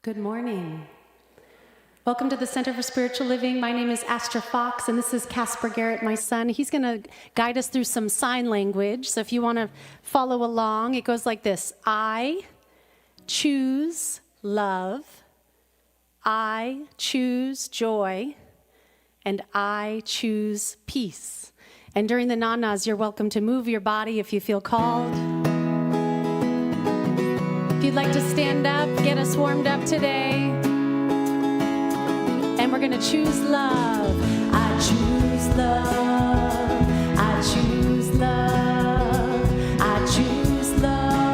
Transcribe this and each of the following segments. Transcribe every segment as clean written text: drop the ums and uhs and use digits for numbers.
Good morning. Welcome to the Center for Spiritual Living. My name is Astra Fox, and this is Casper Garrett, my son. He's going to guide us through some sign language. So if you want to follow along, it goes like this. I choose love. I choose joy. And I choose peace. And during the na-nas, you're welcome to move your body if you feel called. If you'd like to stand up, get us warmed up today. And we're going to choose love. I choose love. I choose love. I choose love.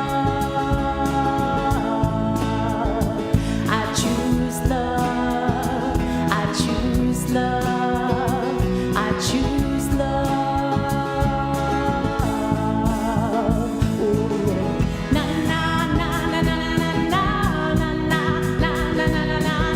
I choose love. I choose love. I choose love. Ooh. Na na na na na na na na na na na na na na.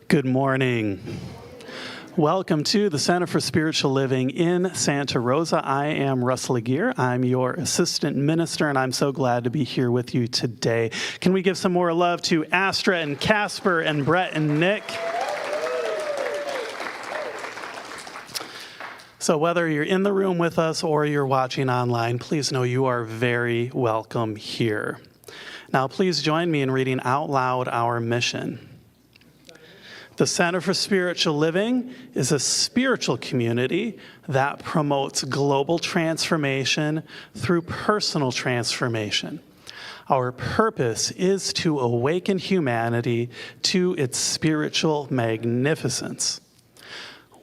Good morning. Welcome to the Center for Spiritual Living in Santa Rosa. I am Russell Aguirre. I'm your assistant minister, and I'm so glad to be here with you today. Can we give some more love to Astra and Casper and Brett and Nick? So whether you're in the room with us or you're watching online, please know you are very welcome here. Now, please join me in reading out loud our mission. The Center for Spiritual Living is a spiritual community that promotes global transformation through personal transformation. Our purpose is to awaken humanity to its spiritual magnificence.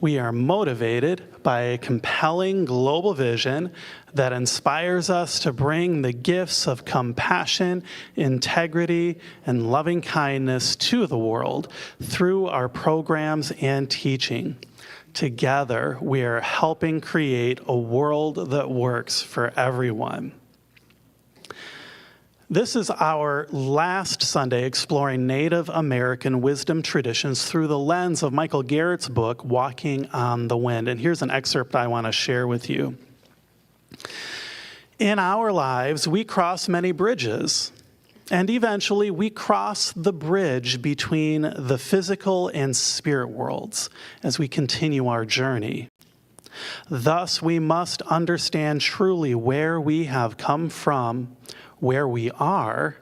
We are motivated by a compelling global vision that inspires us to bring the gifts of compassion, integrity, and loving kindness to the world through our programs and teaching. Together, we are helping create a world that works for everyone. This is our last Sunday exploring Native American wisdom traditions through the lens of Michael Garrett's book, Walking on the Wind. And here's an excerpt I want to share with you. In our lives, we cross many bridges, and eventually we cross the bridge between the physical and spirit worlds as we continue our journey. Thus, we must understand truly where we have come from, where we are,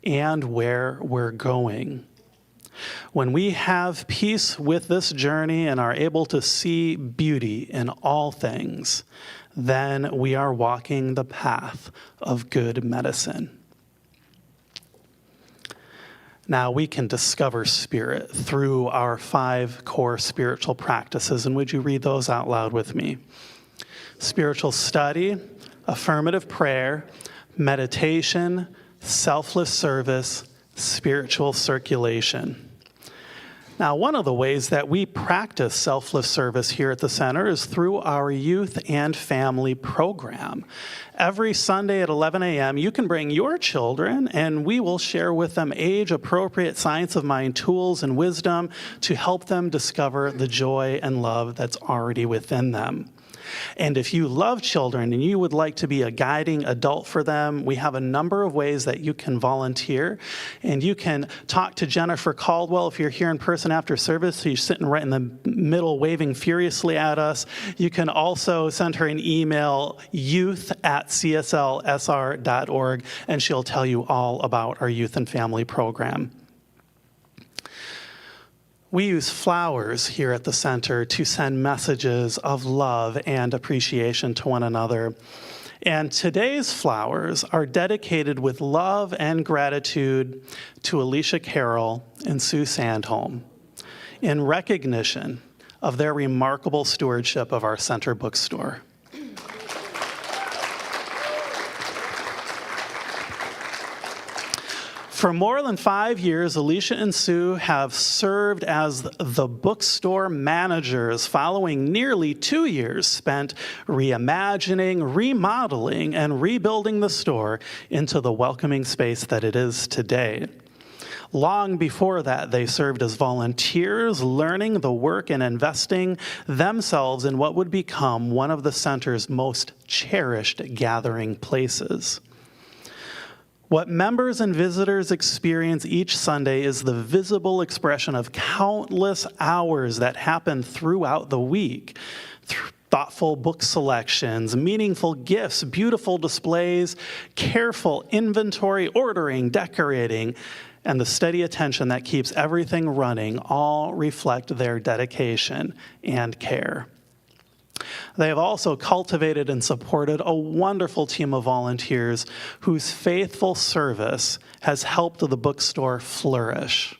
and where we're going. When we have peace with this journey and are able to see beauty in all things, then we are walking the path of good medicine. Now, we can discover spirit through our 5 core spiritual practices, and would you read those out loud with me? Spiritual study, affirmative prayer, meditation, selfless service, spiritual circulation. Now, one of the ways that we practice selfless service here at the center is through our youth and family program. Every Sunday at 11 a.m., you can bring your children, and we will share with them age-appropriate science of mind tools and wisdom to help them discover the joy and love that's already within them. And if you love children and you would like to be a guiding adult for them, we have a number of ways that you can volunteer. And you can talk to Jennifer Caldwell if you're here in person after service. So you're sitting right in the middle waving furiously at us. You can also send her an email, youth@cslsr.org, and she'll tell you all about our youth and family program. We use flowers here at the center to send messages of love and appreciation to one another. And today's flowers are dedicated with love and gratitude to Alicia Carroll and Sue Sandholm in recognition of their remarkable stewardship of our center bookstore. For more than 5 years, Alicia and Sue have served as the bookstore managers following nearly 2 years spent reimagining, remodeling, and rebuilding the store into the welcoming space that it is today. Long before that, they served as volunteers, learning the work and investing themselves in what would become one of the center's most cherished gathering places. What members and visitors experience each Sunday is the visible expression of countless hours that happen throughout the week. Thoughtful book selections, meaningful gifts, beautiful displays, careful inventory, ordering, decorating, and the steady attention that keeps everything running all reflect their dedication and care. They have also cultivated and supported a wonderful team of volunteers whose faithful service has helped the bookstore flourish.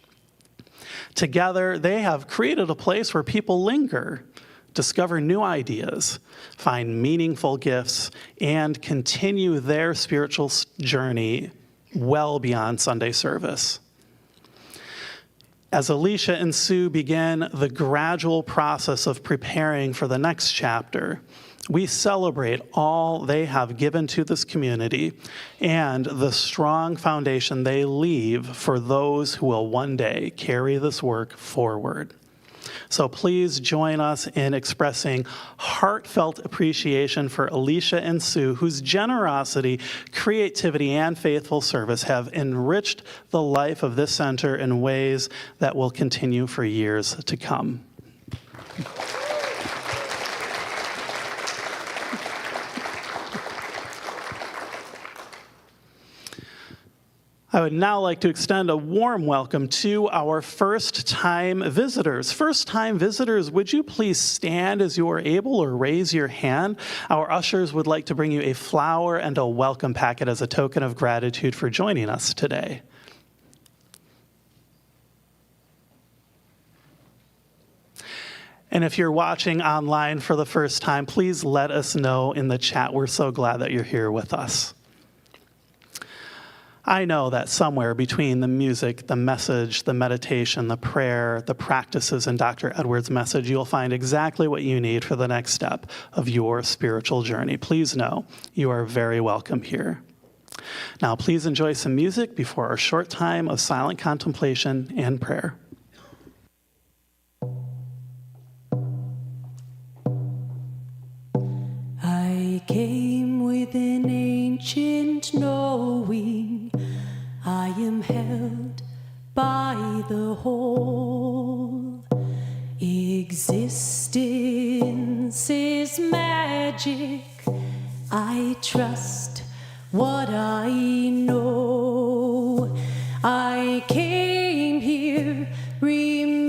Together, they have created a place where people linger, discover new ideas, find meaningful gifts, and continue their spiritual journey well beyond Sunday service. As Alicia and Sue begin the gradual process of preparing for the next chapter, we celebrate all they have given to this community and the strong foundation they leave for those who will one day carry this work forward. So please join us in expressing heartfelt appreciation for Alicia and Sue, whose generosity, creativity, and faithful service have enriched the life of this center in ways that will continue for years to come. I would now like to extend a warm welcome to our first-time visitors. First-time visitors, would you please stand as you are able or raise your hand? Our ushers would like to bring you a flower and a welcome packet as a token of gratitude for joining us today. And if you're watching online for the first time, please let us know in the chat. We're so glad that you're here with us. I know that somewhere between the music, the message, the meditation, the prayer, the practices, and Dr. Edwards' message, you'll find exactly what you need for the next step of your spiritual journey. Please know you are very welcome here. Now, please enjoy some music before our short time of silent contemplation and prayer. I came with an ancient knowing I am held by the whole. Existence is magic. I trust what I know. I came here remembering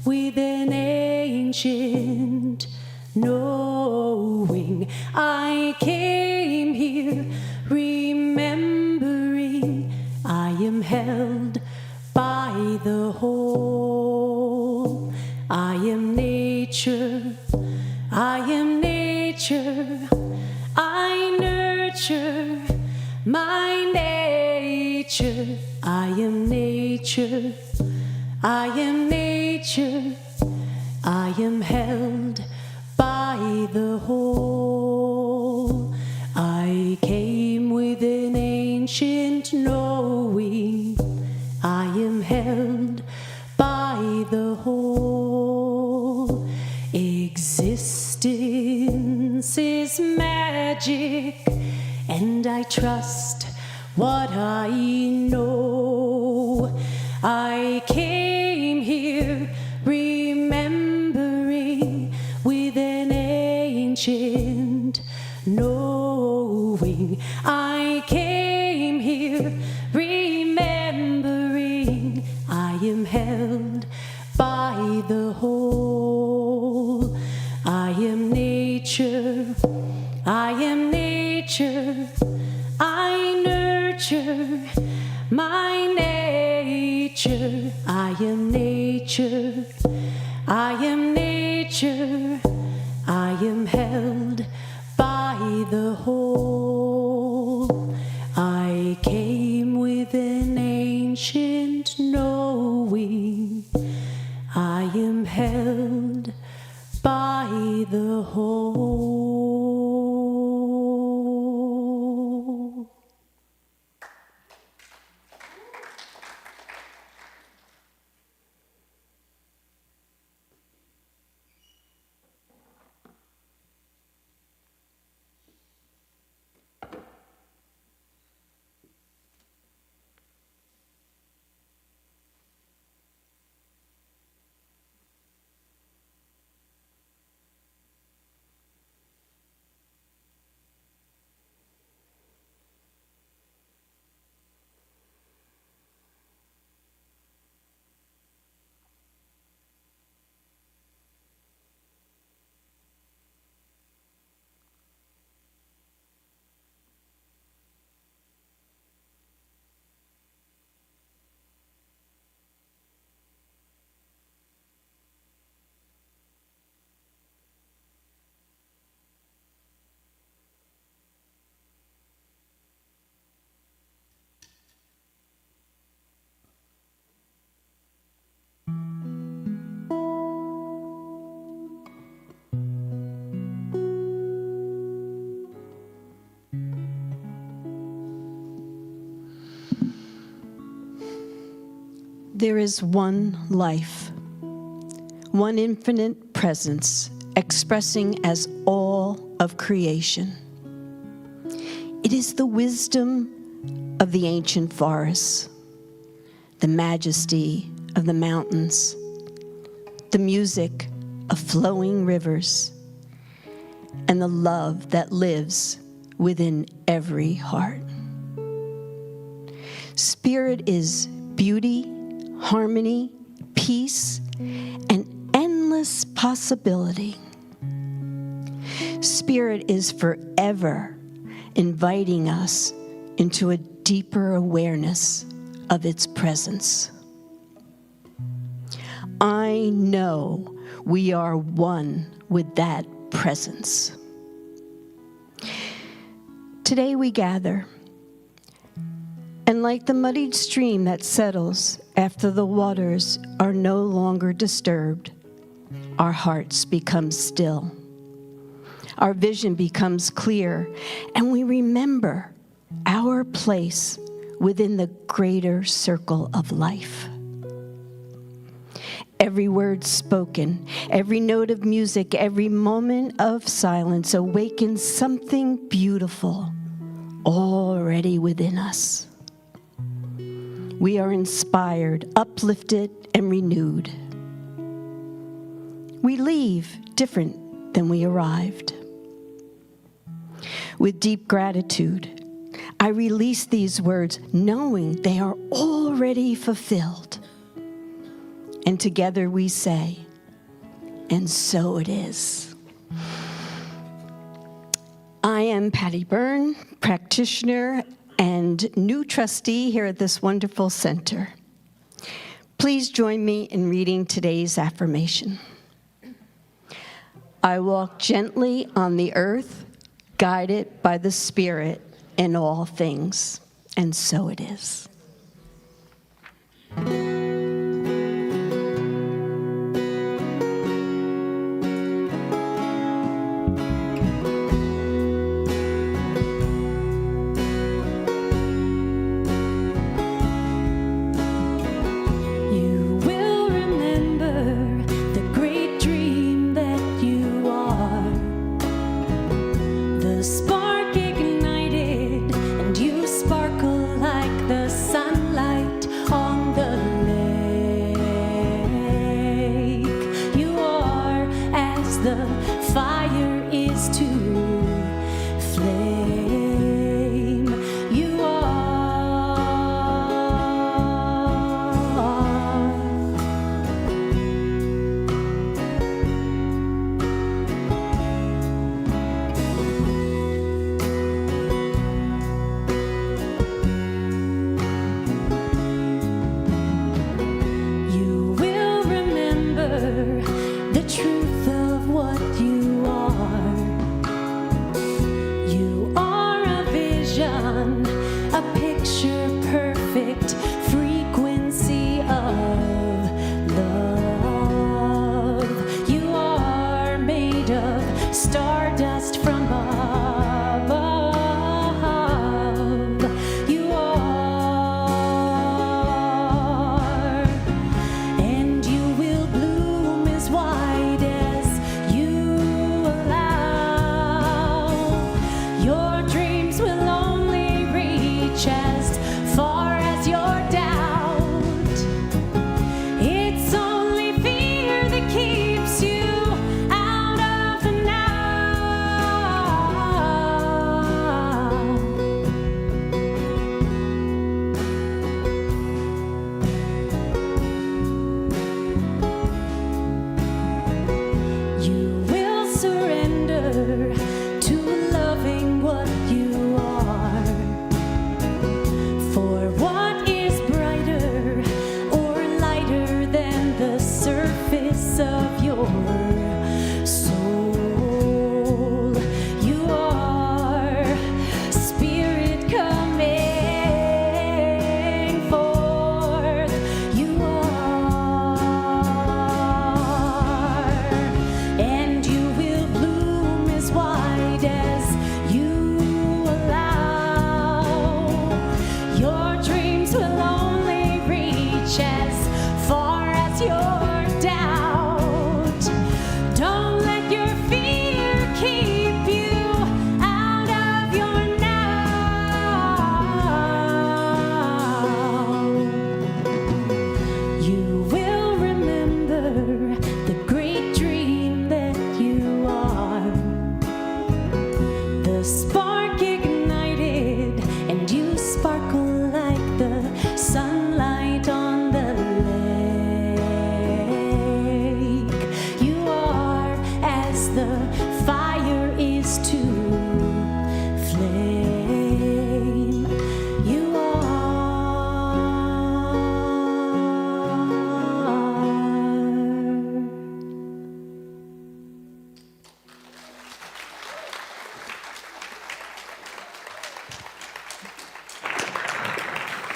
with an ancient knowing. I came here remembering I am held by the whole. I am nature, I am nature, I nurture my nature. I am nature, I am nature, I am held by the whole. I came with an ancient knowing I am held by the whole. Existence is magic, and I trust what I know. I came here remembering with an ancient knowing. I came here remembering I am held by the whole. I am nature, I am nature, I nurture my nature. I am nature, I am nature, I am held by the whole. I came with an ancient knowing I am held by the whole. There is one life, one infinite presence expressing as all of creation. It is the wisdom of the ancient forests, the majesty of the mountains, the music of flowing rivers, and the love that lives within every heart. Spirit is beauty, harmony, peace, and endless possibility. Spirit is forever inviting us into a deeper awareness of its presence. I know we are one with that presence. Today we gather, and like the muddied stream that settles after the waters are no longer disturbed, our hearts become still. our vision becomes clear, and we remember our place within the greater circle of life. Every word spoken, every note of music, every moment of silence awakens something beautiful already within us. We are inspired, uplifted, and renewed. We leave different than we arrived. With deep gratitude, I release these words knowing they are already fulfilled. And together we say, and so it is. I am Patty Byrne, practitioner and new trustee here at this wonderful center. Please join me in reading today's affirmation. I walk gently on the earth, guided by the Spirit in all things, and so it is.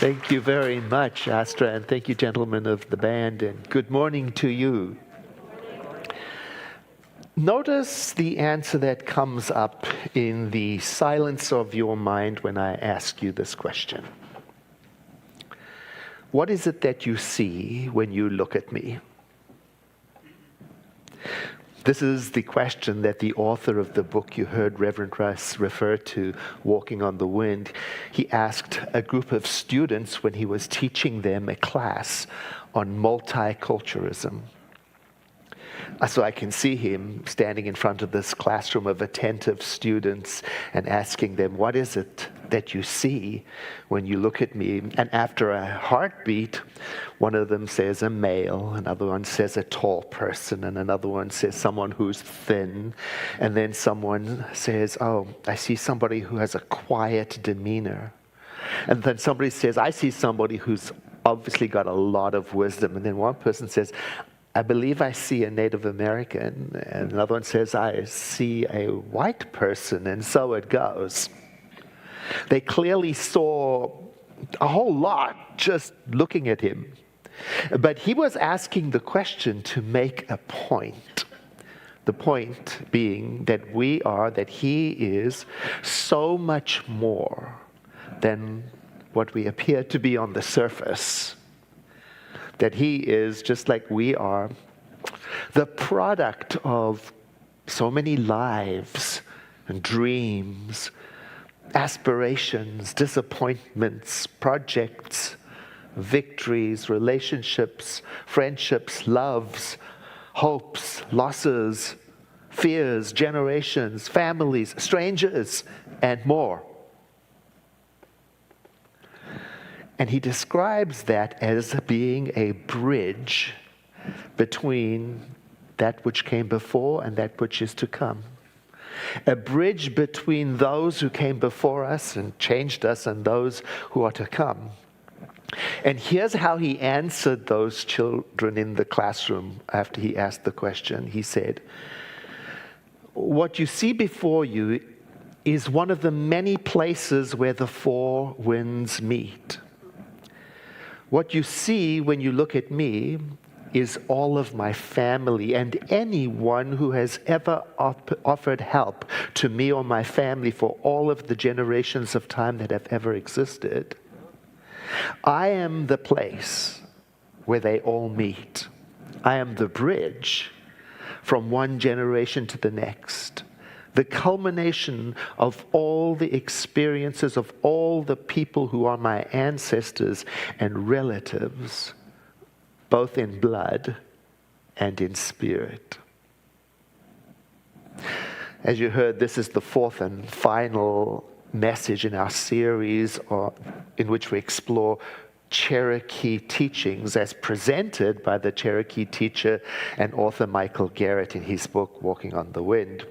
Thank you very much, Astra, and thank you, gentlemen of the band, and good morning to you. Notice the answer that comes up in the silence of your mind when I ask you this question. What is it that you see when you look at me? This is the question that the author of the book you heard Reverend Russ refer to, Walking on the Wind, he asked a group of students when he was teaching them a class on multiculturalism. So I can see him standing in front of this classroom of attentive students and asking them, what is it that you see when you look at me? And after a heartbeat, one of them says a male, another one says a tall person, and another one says someone who's thin. And then someone says, oh, I see somebody who has a quiet demeanor. And then somebody says, I see somebody who's obviously got a lot of wisdom. And then one person says, I believe I see a Native American, and another one says, I see a white person, and so it goes. They clearly saw a whole lot just looking at him. But he was asking the question to make a point. The point being that he is so much more than what we appear to be on the surface. That he is, just like we are, the product of so many lives and dreams, aspirations, disappointments, projects, victories, relationships, friendships, loves, hopes, losses, fears, generations, families, strangers, and more. And he describes that as being a bridge between that which came before and that which is to come. A bridge between those who came before us and changed us and those who are to come. And here's how he answered those children in the classroom after he asked the question. He said, what you see before you is one of the many places where the four winds meet. What you see when you look at me is all of my family and anyone who has ever offered help to me or my family for all of the generations of time that have ever existed. I am the place where they all meet. I am the bridge from one generation to the next. The culmination of all the experiences of all the people who are my ancestors and relatives, both in blood and in spirit. As you heard, this is the fourth and final message in our series in which we explore Cherokee teachings as presented by the Cherokee teacher and author Michael Garrett in his book, Walking on the Wind.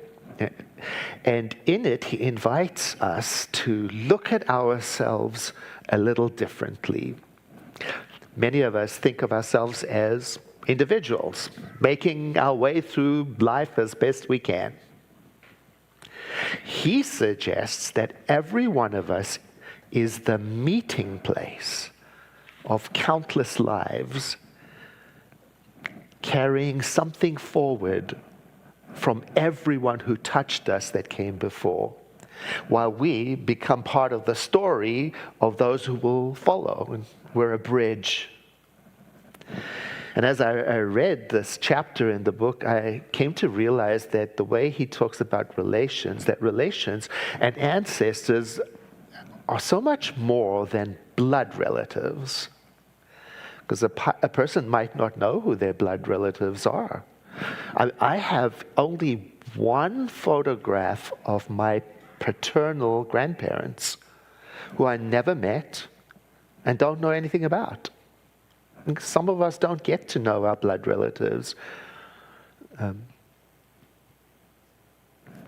And in it, he invites us to look at ourselves a little differently. Many of us think of ourselves as individuals, making our way through life as best we can. He suggests that every one of us is the meeting place of countless lives, carrying something forward from everyone who touched us that came before, while we become part of the story of those who will follow. And we're a bridge. And as I read this chapter in the book, I came to realize that the way he talks about relations, that relations and ancestors are so much more than blood relatives. Because a person might not know who their blood relatives are. I have only one photograph of my paternal grandparents who I never met and don't know anything about. Some of us don't get to know our blood relatives.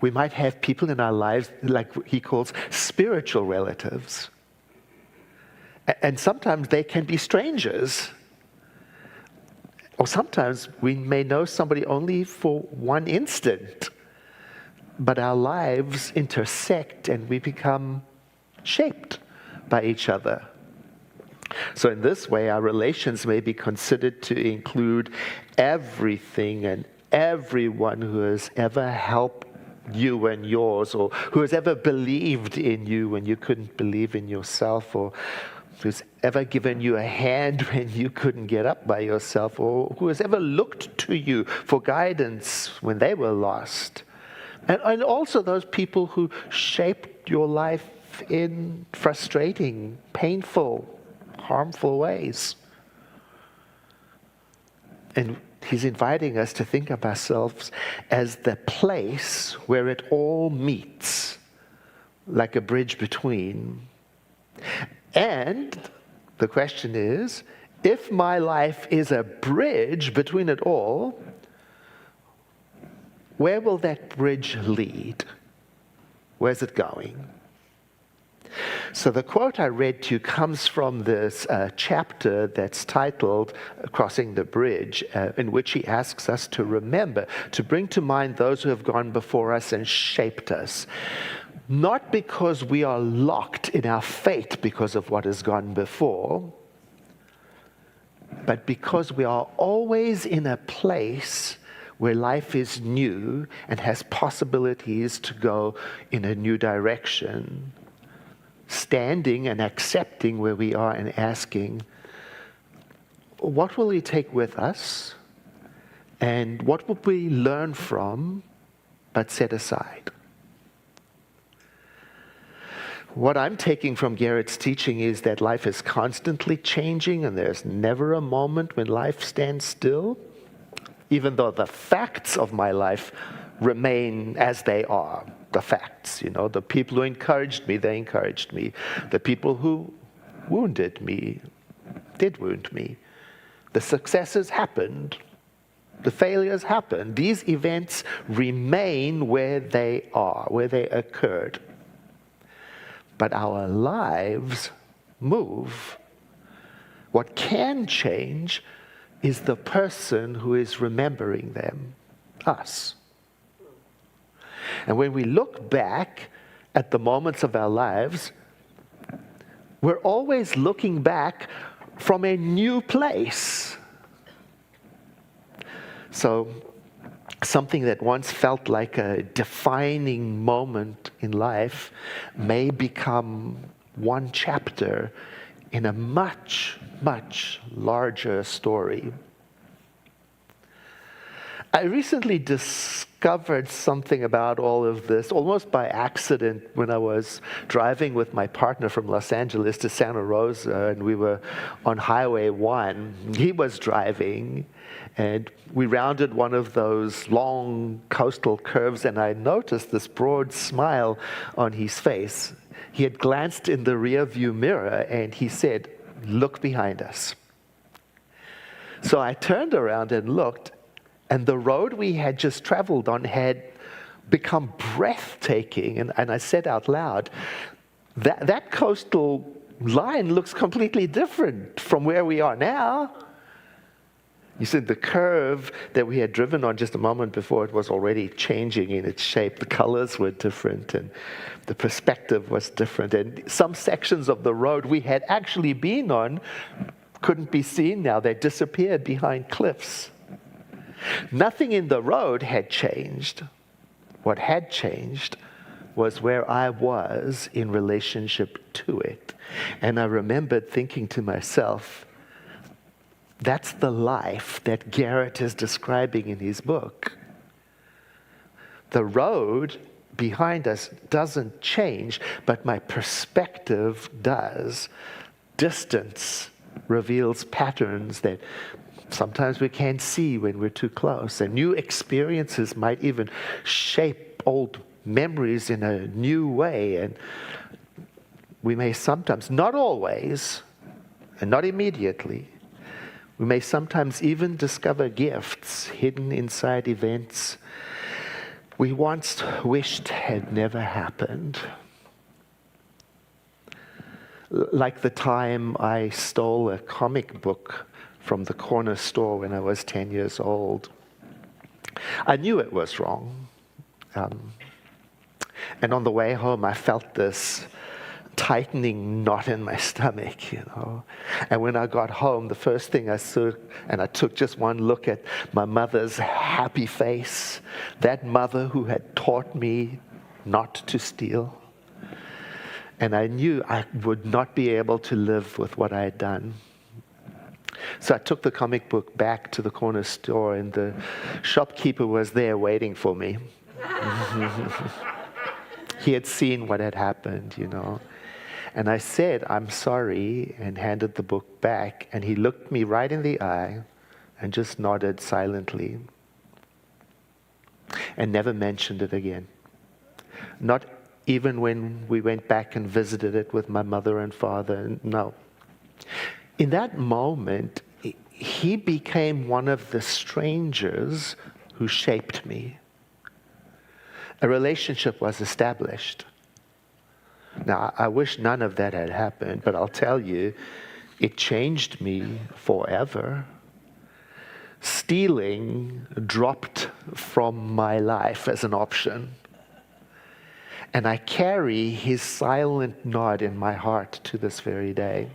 We might have people in our lives like he calls spiritual relatives. And sometimes they can be strangers. Or sometimes we may know somebody only for one instant, but our lives intersect and we become shaped by each other. So in this way, our relations may be considered to include everything and everyone who has ever helped you and yours, or who has ever believed in you when you couldn't believe in yourself, or who's ever given you a hand when you couldn't get up by yourself, or who has ever looked to you for guidance when they were lost. And also those people who shaped your life in frustrating, painful, harmful ways. And he's inviting us to think of ourselves as the place where it all meets, like a bridge between. And the question is, if my life is a bridge between it all, where will that bridge lead? Where's it going? So the quote I read to you comes from this chapter that's titled Crossing the Bridge, in which he asks us to remember, to bring to mind those who have gone before us and shaped us. Not because we are locked in our fate because of what has gone before, but because we are always in a place where life is new and has possibilities to go in a new direction. Standing and accepting where we are and asking, what will we take with us? And what will we learn from but set aside? What I'm taking from Garrett's teaching is that life is constantly changing and there's never a moment when life stands still, even though the facts of my life remain as they are. The facts, the people who encouraged me, they encouraged me. The people who wounded me did wound me. The successes happened. The failures happened. These events remain where they are, where they occurred. But our lives move. What can change is the person who is remembering them, us. And when we look back at the moments of our lives, we're always looking back from a new place. So something that once felt like a defining moment in life may become one chapter in a much, much larger story. I recently discovered something about all of this, almost by accident, when I was driving with my partner from Los Angeles to Santa Rosa, and we were on Highway 1. He was driving, and we rounded one of those long coastal curves, and I noticed this broad smile on his face. He had glanced in the rearview mirror, and he said, "Look behind us." So I turned around and looked, and the road we had just traveled on had become breathtaking. And I said out loud, that coastal line looks completely different from where we are now. You said the curve that we had driven on just a moment before, it was already changing in its shape. The colors were different and the perspective was different. And some sections of the road we had actually been on couldn't be seen now. They disappeared behind cliffs. Nothing in the road had changed. What had changed was where I was in relationship to it. And I remembered thinking to myself, that's the life that Garrett is describing in his book. The road behind us doesn't change, but my perspective does. Distance reveals patterns that sometimes we can't see when we're too close. And new experiences might even shape old memories in a new way. And we may sometimes, not always, and not immediately, we may sometimes even discover gifts hidden inside events we once wished had never happened. Like the time I stole a comic book from the corner store when I was 10 years old. I knew it was wrong. And on the way home, I felt this tightening knot in my stomach, And when I got home, the first thing I saw, and I took just one look at my mother's happy face, that mother who had taught me not to steal. And I knew I would not be able to live with what I had done. So I took the comic book back to the corner store, and the shopkeeper was there waiting for me. He had seen what had happened, And I said, "I'm sorry," and handed the book back. And he looked me right in the eye and just nodded silently and never mentioned it again. Not even when we went back and visited it with my mother and father, no. In that moment, he became one of the strangers who shaped me. A relationship was established. Now, I wish none of that had happened, but I'll tell you, it changed me forever. Stealing dropped from my life as an option. And I carry his silent nod in my heart to this very day.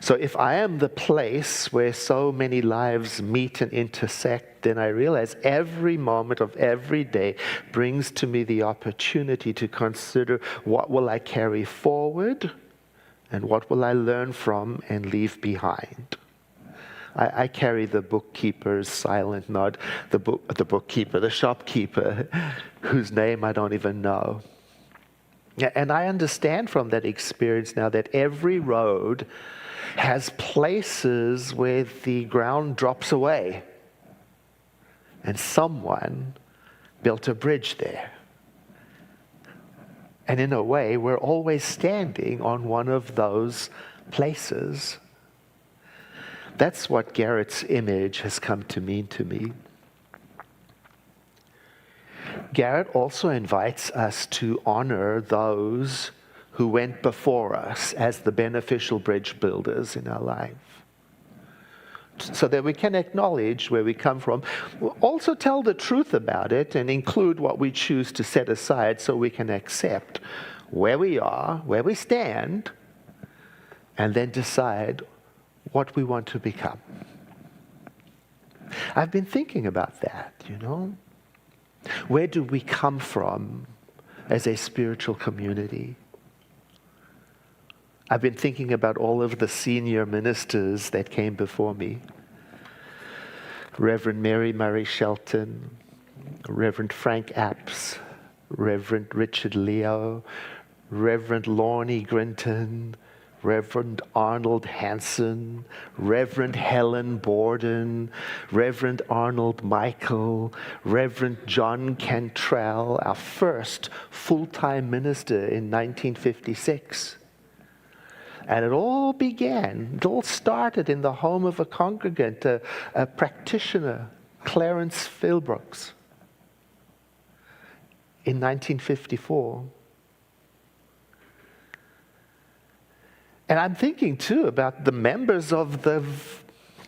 So if I am the place where so many lives meet and intersect, then I realize every moment of every day brings to me the opportunity to consider, what will I carry forward and what will I learn from and leave behind. I carry the bookkeeper's silent nod, the shopkeeper, whose name I don't even know. And I understand from that experience now that every road has places where the ground drops away. And someone built a bridge there. And in a way, we're always standing on one of those places. That's what Garrett's image has come to mean to me. Garrett also invites us to honor those who went before us as the beneficial bridge builders in our life, so that we can acknowledge where we come from, also tell the truth about it, and include what we choose to set aside so we can accept where we are, where we stand, and then decide what we want to become. I've been thinking about that, Where do we come from as a spiritual community? I've been thinking about all of the senior ministers that came before me. Reverend Mary Murray Shelton, Reverend Frank Apps, Reverend Richard Leo, Reverend Lorne Grinton, Reverend Arnold Hansen, Reverend Helen Borden, Reverend Arnold Michael, Reverend John Cantrell, our first full-time minister in 1956. And it all started in the home of a congregant, a practitioner, Clarence Philbrooks, in 1954. And I'm thinking, too, about the members of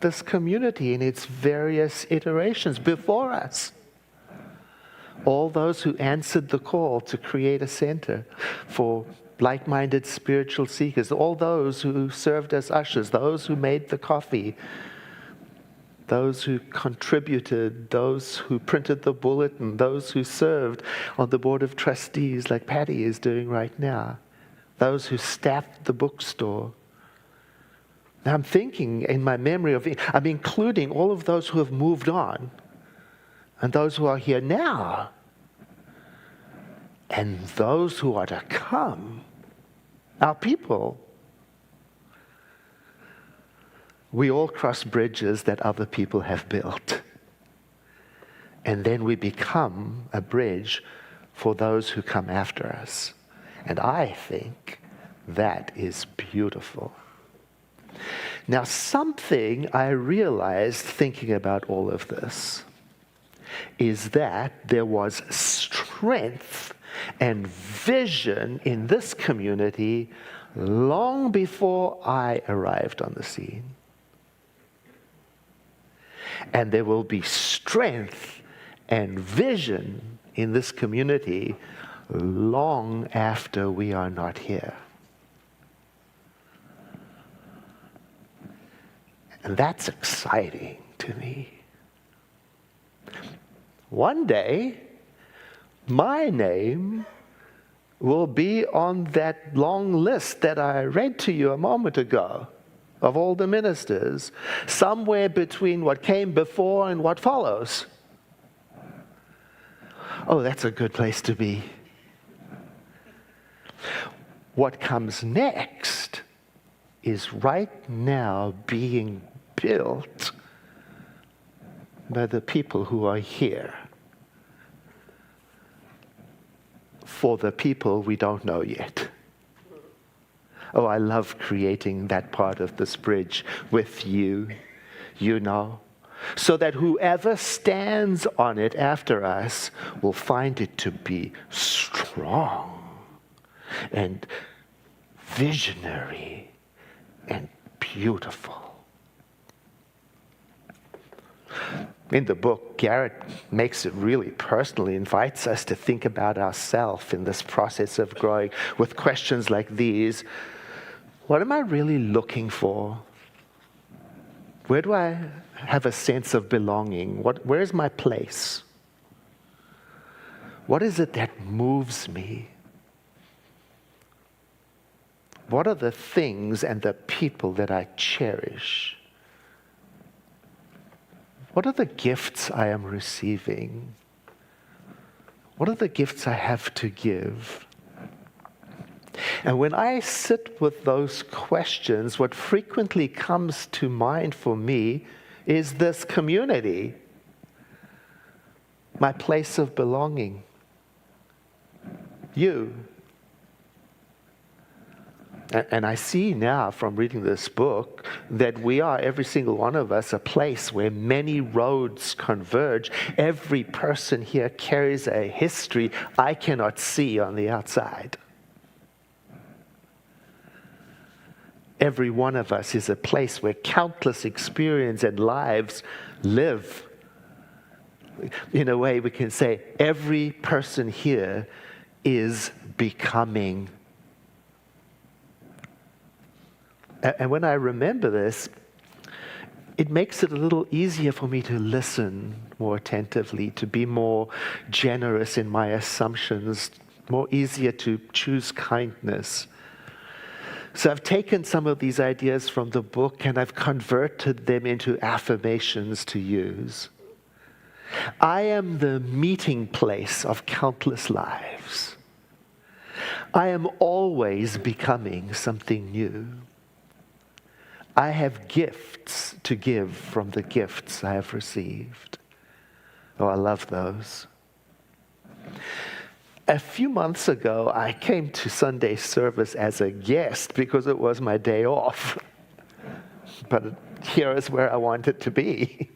this community in its various iterations before us. All those who answered the call to create a center for like-minded spiritual seekers, all those who served as ushers, those who made the coffee, those who contributed, those who printed the bulletin, those who served on the board of trustees like Patty is doing right now, those who staffed the bookstore. Now I'm thinking in my memory I'm including all of those who have moved on and those who are here now and those who are to come, our people. We all cross bridges that other people have built. And then we become a bridge for those who come after us. And I think that is beautiful. Now, something I realized thinking about all of this is that there was strength and vision in this community long before I arrived on the scene. And there will be strength and vision in this community long after we are not here. And that's exciting to me. One day, my name will be on that long list that I read to you a moment ago of all the ministers, somewhere between what came before and what follows. Oh, that's a good place to be. What comes next is right now being built by the people who are here, for the people we don't know yet. Oh, I love creating that part of this bridge with you, you know, so that whoever stands on it after us will find it to be strong and visionary and beautiful. In the book, Garrett makes it really personal. He invites us to think about ourselves in this process of growing with questions like these. What am I really looking for? Where do I have a sense of belonging? Where is my place? What is it that moves me? What are the things and the people that I cherish? What are the gifts I am receiving? What are the gifts I have to give? And when I sit with those questions, what frequently comes to mind for me is this community, my place of belonging, you. And I see now from reading this book that we are, every single one of us, a place where many roads converge. Every person here carries a history I cannot see on the outside. Every one of us is a place where countless experience and lives live. In a way, we can say every person here is becoming. And when I remember this, it makes it a little easier for me to listen more attentively, to be more generous in my assumptions, more easier to choose kindness. So I've taken some of these ideas from the book and I've converted them into affirmations to use. I am the meeting place of countless lives. I am always becoming something new. I have gifts to give from the gifts I have received. Oh, I love those. A few months ago, I came to Sunday service as a guest because it was my day off. But here is where I wanted to be.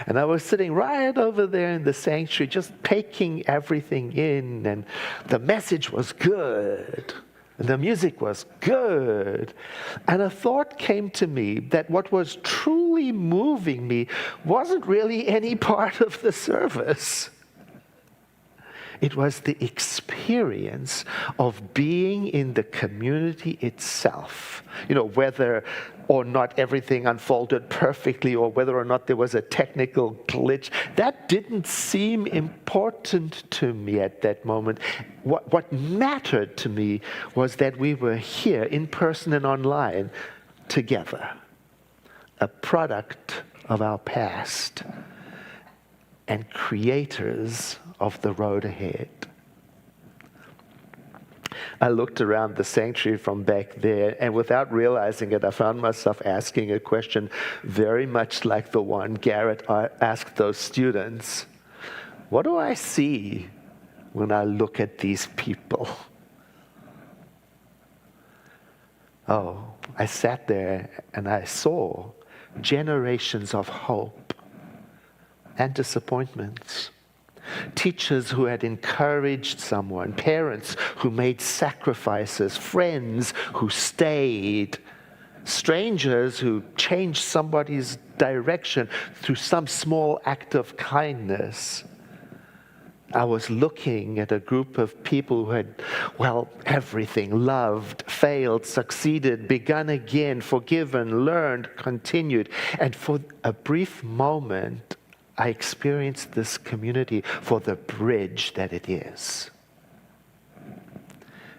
And I was sitting right over there in the sanctuary, just taking everything in, and the message was good. And the music was good. And a thought came to me that what was truly moving me wasn't really any part of the service. It was the experience of being in the community itself. You know, whether or not everything unfolded perfectly or whether or not there was a technical glitch, that didn't seem important to me at that moment. What mattered to me was that we were here in person and online together, a product of our past and creators of the road ahead. I looked around the sanctuary from back there, and without realizing it, I found myself asking a question very much like the one Garrett asked those students. What do I see when I look at these people? Oh, I sat there and I saw generations of hope and disappointments. Teachers who had encouraged someone, parents who made sacrifices, friends who stayed, strangers who changed somebody's direction through some small act of kindness. I was looking at a group of people who had, well, everything: loved, failed, succeeded, begun again, forgiven, learned, continued. And for a brief moment, I experienced this community for the bridge that it is.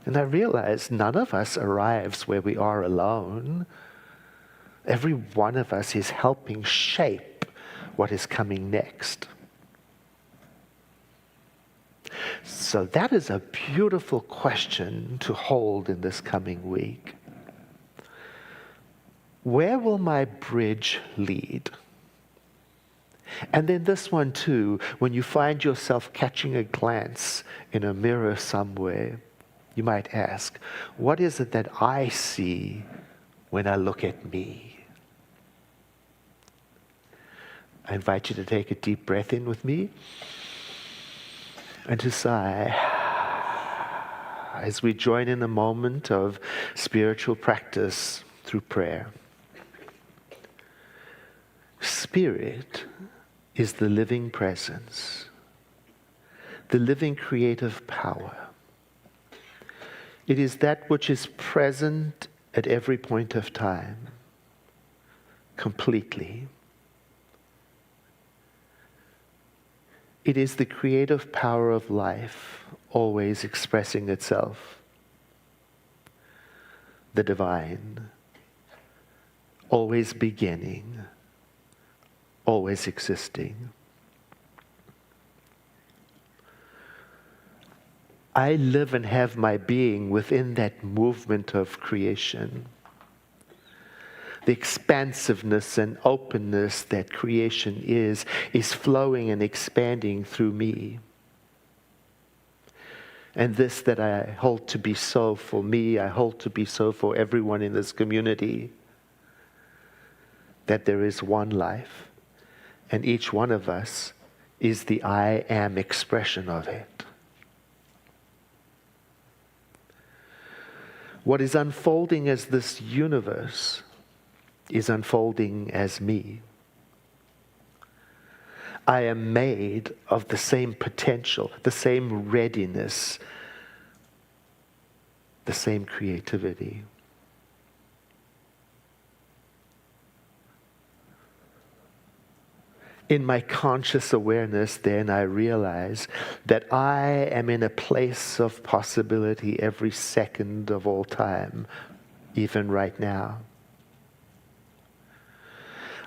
And I realized none of us arrives where we are alone. Every one of us is helping shape what is coming next. So that is a beautiful question to hold in this coming week. Where will my bridge lead? And then this one too, when you find yourself catching a glance in a mirror somewhere, you might ask, what is it that I see when I look at me? I invite you to take a deep breath in with me and to sigh as we join in a moment of spiritual practice through prayer. Spirit is the living presence, the living creative power. It is that which is present at every point of time, completely. It is the creative power of life, always expressing itself. The divine, always beginning, always existing. I live and have my being within that movement of creation. The expansiveness and openness that creation is flowing and expanding through me. And this that I hold to be so for me, I hold to be so for everyone in this community, that there is one life, and each one of us is the I am expression of it. What is unfolding as this universe is unfolding as me. I am made of the same potential, the same readiness, the same creativity. In my conscious awareness, then, I realize that I am in a place of possibility every second of all time, even right now.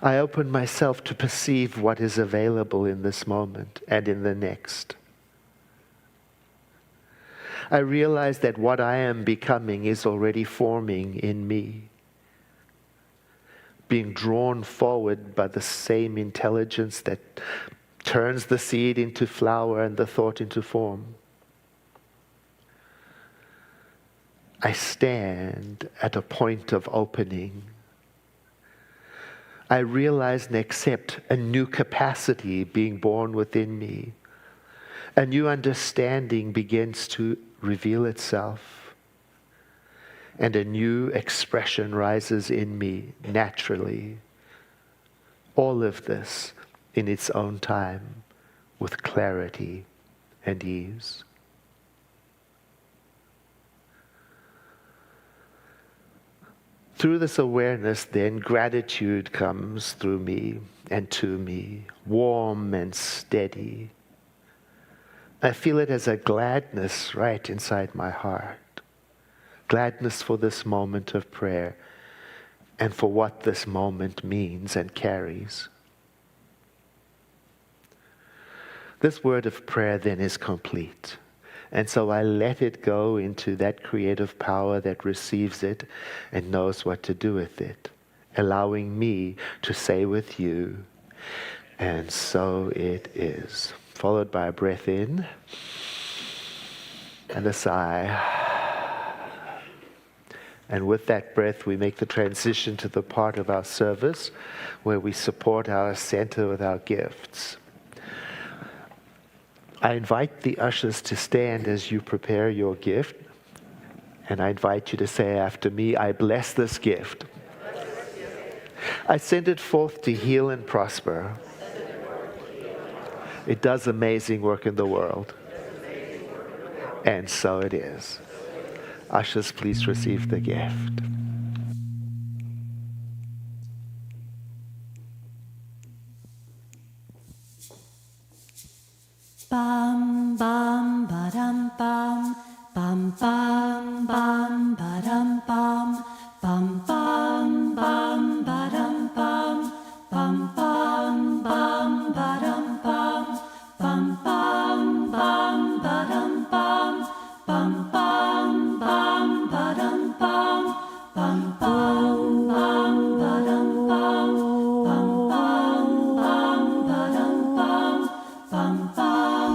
I open myself to perceive what is available in this moment and in the next. I realize that what I am becoming is already forming in me, being drawn forward by the same intelligence that turns the seed into flower and the thought into form. I stand at a point of opening. I realize and accept a new capacity being born within me. A new understanding begins to reveal itself. And a new expression rises in me naturally. All of this in its own time, with clarity and ease. Through this awareness, then, gratitude comes through me and to me, warm and steady. I feel it as a gladness right inside my heart. Gladness for this moment of prayer and for what this moment means and carries. This word of prayer then is complete. And so I let it go into that creative power that receives it and knows what to do with it, allowing me to say with you, and so it is. Followed by a breath in and a sigh. And with that breath, we make the transition to the part of our service where we support our center with our gifts. I invite the ushers to stand as you prepare your gift. And I invite you to say after me, I bless this gift. I send it forth to heal and prosper. It does amazing work in the world. And so it is. Ushers, please receive the gift. Bam bam badam bam bam bam bam badam bam bam bam bam badam bam bam bam bam badam bam bam bam bam badam bam bam bam bam badam bam bam bam bam badam bam bam bam bam badam bam bam bam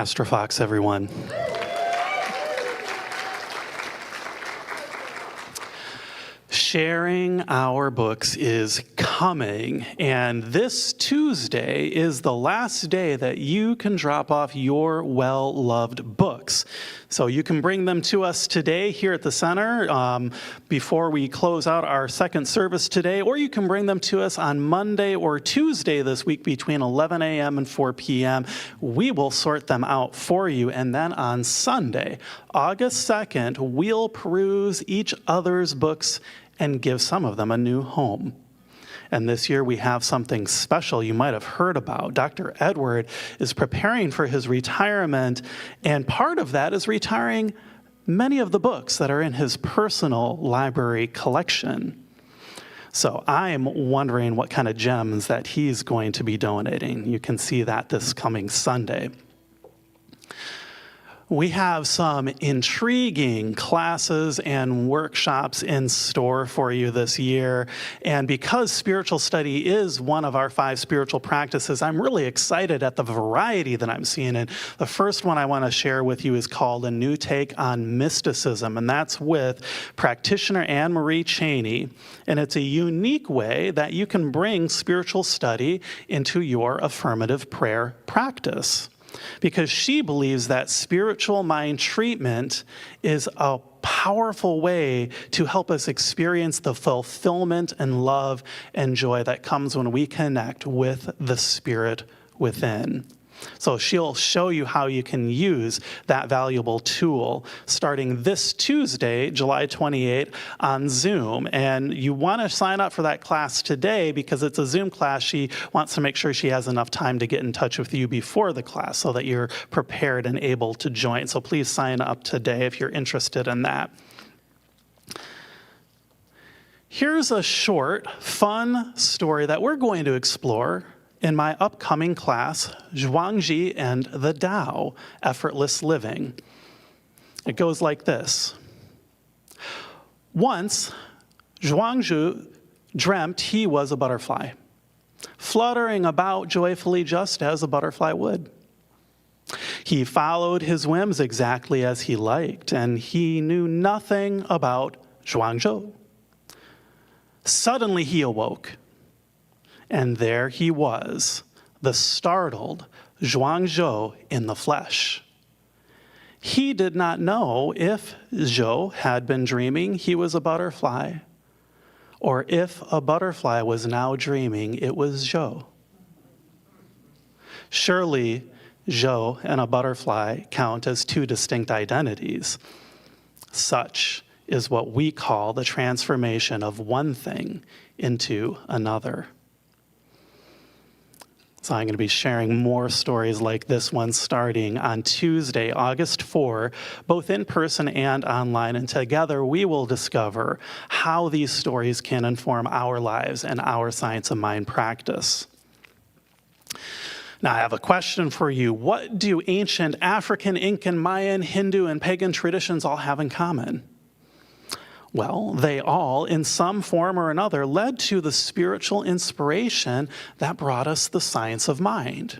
Astrofox, everyone. Sharing our books is coming, and this Tuesday is the last day that you can drop off your well-loved books. So you can bring them to us today here at the center before we close out our second service today, or you can bring them to us on Monday or Tuesday this week between 11 a.m. and 4 p.m. We will sort them out for you, and then on Sunday, August 2nd, we'll peruse each other's books and give some of them a new home. And this year we have something special you might have heard about. Dr. Edward is preparing for his retirement, and part of that is retiring many of the books that are in his personal library collection. So I'm wondering what kind of gems that he's going to be donating. You can see that this coming Sunday. We have some intriguing classes and workshops in store for you this year. And because spiritual study is one of our 5 spiritual practices, I'm really excited at the variety that I'm seeing. And the first one I want to share with you is called A New Take on Mysticism. And that's with practitioner Anne Marie Cheney. And it's a unique way that you can bring spiritual study into your affirmative prayer practice, because she believes that spiritual mind treatment is a powerful way to help us experience the fulfillment and love and joy that comes when we connect with the Spirit within. So she'll show you how you can use that valuable tool starting this Tuesday, July 28th, on Zoom. And you want to sign up for that class today because it's a Zoom class. She wants to make sure she has enough time to get in touch with you before the class so that you're prepared and able to join. So please sign up today if you're interested in that. Here's a short, fun story that we're going to explore in my upcoming class, Zhuangzi and the Tao, Effortless Living. It goes like this. Once, Zhuangzi dreamt he was a butterfly, fluttering about joyfully just as a butterfly would. He followed his whims exactly as he liked, and he knew nothing about Zhuangzhou. Suddenly he awoke. And there he was, the startled Zhuangzhou in the flesh. He did not know if Zhou had been dreaming he was a butterfly, or if a butterfly was now dreaming it was Zhou. Surely, Zhou and a butterfly count as 2 distinct identities. Such is what we call the transformation of one thing into another. So I'm going to be sharing more stories like this one starting on Tuesday, August 4, both in person and online. And together we will discover how these stories can inform our lives and our science of mind practice. Now I have a question for you. What do ancient African, Incan, Mayan, Hindu, and pagan traditions all have in common? Well, they all, in some form or another, led to the spiritual inspiration that brought us the science of mind.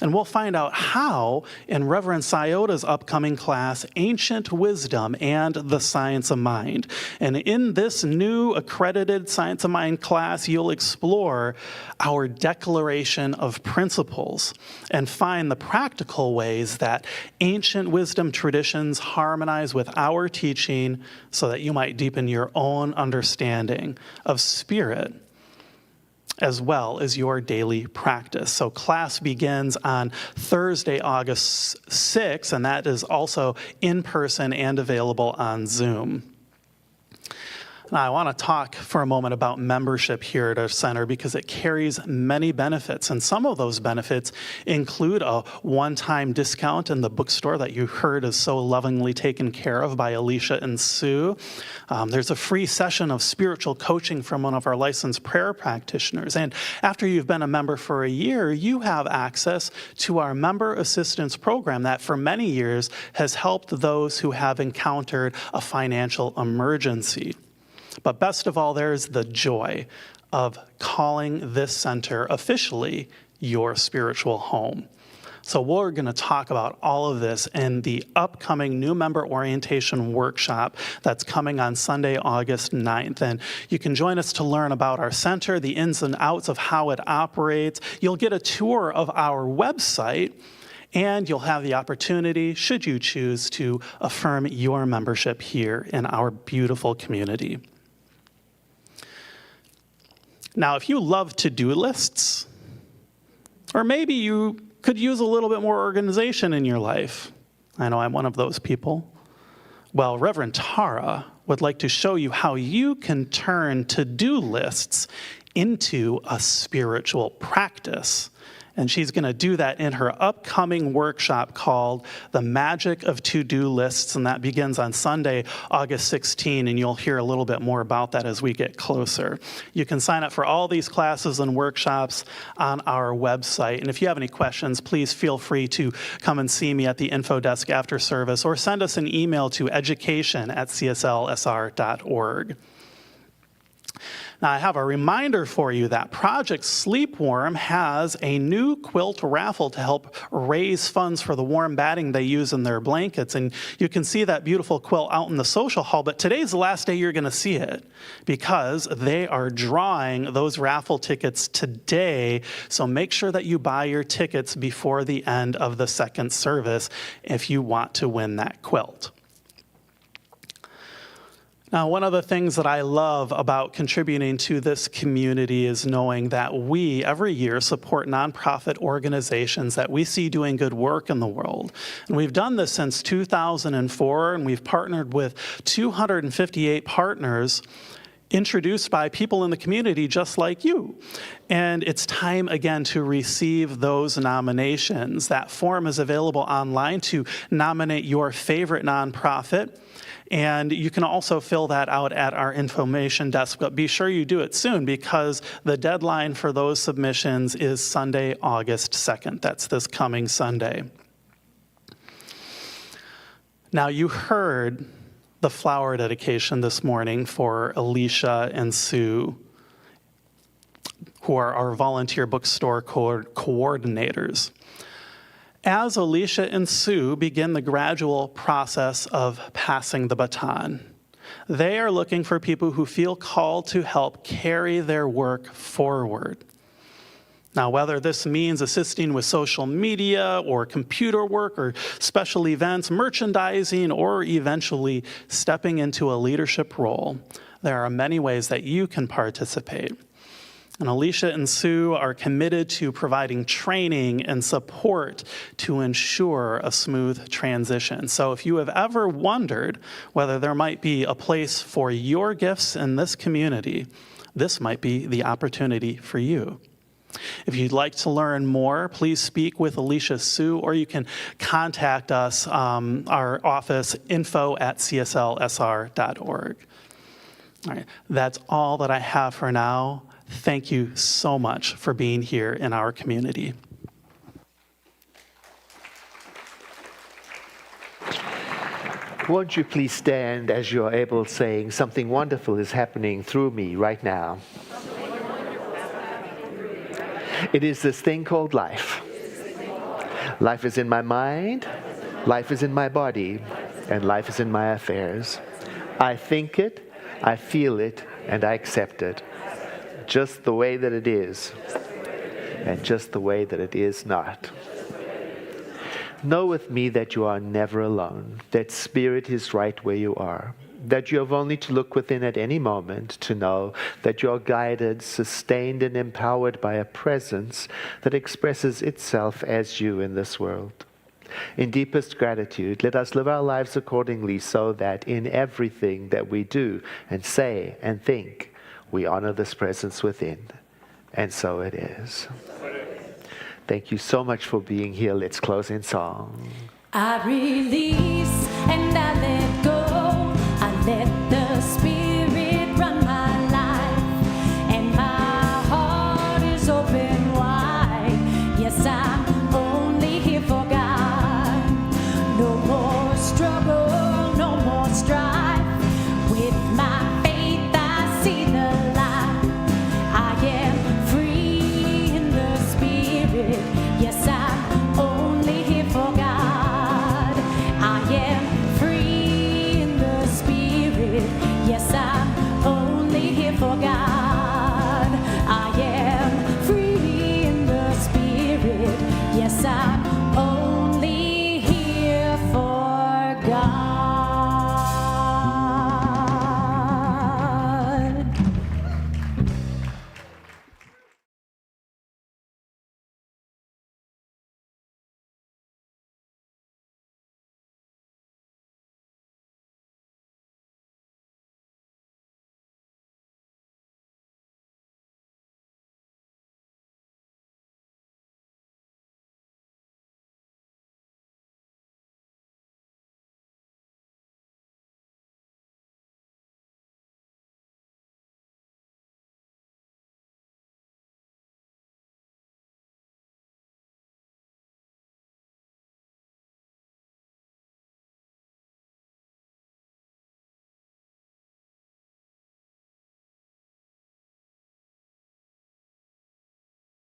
And we'll find out how in Reverend Sciota's upcoming class, Ancient Wisdom and the Science of Mind. And in this new accredited Science of Mind class, you'll explore our declaration of principles and find the practical ways that ancient wisdom traditions harmonize with our teaching so that you might deepen your own understanding of spirit as well as your daily practice. So class begins on Thursday, August 6th, and that is also in person and available on Zoom. Now, I want to talk for a moment about membership here at our center because it carries many benefits, and some of those benefits include a one-time discount in the bookstore that you heard is so lovingly taken care of by Alicia and Sue. There's a free session of spiritual coaching from one of our licensed prayer practitioners, and after you've been a member for a year, you have access to our member assistance program that for many years has helped those who have encountered a financial emergency. But best of all, there's the joy of calling this center officially your spiritual home. So we're going to talk about all of this in the upcoming new member orientation workshop that's coming on Sunday, August 9th. And you can join us to learn about our center, the ins and outs of how it operates. You'll get a tour of our website, and you'll have the opportunity, should you choose, to affirm your membership here in our beautiful community. Now, if you love to-do lists, or maybe you could use a little bit more organization in your life. I know I'm one of those people. Well, Reverend Tara would like to show you how you can turn to-do lists into a spiritual practice. And she's going to do that in her upcoming workshop called The Magic of To-Do Lists, and that begins on Sunday, August 16, and you'll hear a little bit more about that as we get closer. You can sign up for all these classes and workshops on our website, and if you have any questions, please feel free to come and see me at the info desk after service, or send us an email to education@cslsr.org. Now, I have a reminder for you that Project Sleepworm has a new quilt raffle to help raise funds for the warm batting they use in their blankets. And you can see that beautiful quilt out in the social hall, but today's the last day you're going to see it because they are drawing those raffle tickets today. So make sure that you buy your tickets before the end of the second service if you want to win that quilt. Now, one of the things that I love about contributing to this community is knowing that we, every year, support nonprofit organizations that we see doing good work in the world. And we've done this since 2004, and we've partnered with 258 partners introduced by people in the community just like you. And it's time again to receive those nominations. That form is available online to nominate your favorite nonprofit. And you can also fill that out at our information desk, but be sure you do it soon because the deadline for those submissions is Sunday, August 2nd. That's this coming Sunday. Now, you heard the flower dedication this morning for Alicia and Sue, who are our volunteer bookstore coordinators. As Alicia and Sue begin the gradual process of passing the baton, they are looking for people who feel called to help carry their work forward. Now, whether this means assisting with social media or computer work or special events, merchandising, or eventually stepping into a leadership role, there are many ways that you can participate. And Alicia and Sue are committed to providing training and support to ensure a smooth transition. So if you have ever wondered whether there might be a place for your gifts in this community, this might be the opportunity for you. If you'd like to learn more, please speak with Alicia Sue, or you can contact us, our office, info@cslsr.org. All right, that's all that I have for now. Thank you so much for being here in our community. Won't you please stand as you're able, saying, something wonderful is happening through me right now. It is this thing called life. Life is in my mind, life is in my body, and life is in my affairs. I think it, I feel it, and I accept it. Just the way that it is, and just the way that it is not. Know with me that you are never alone, that Spirit is right where you are, that you have only to look within at any moment to know that you are guided, sustained, and empowered by a presence that expresses itself as you in this world. In deepest gratitude, let us live our lives accordingly so that in everything that we do and say and think, we honor this presence within. And so it is. Thank you so much for being here. Let's close in song. I release and I let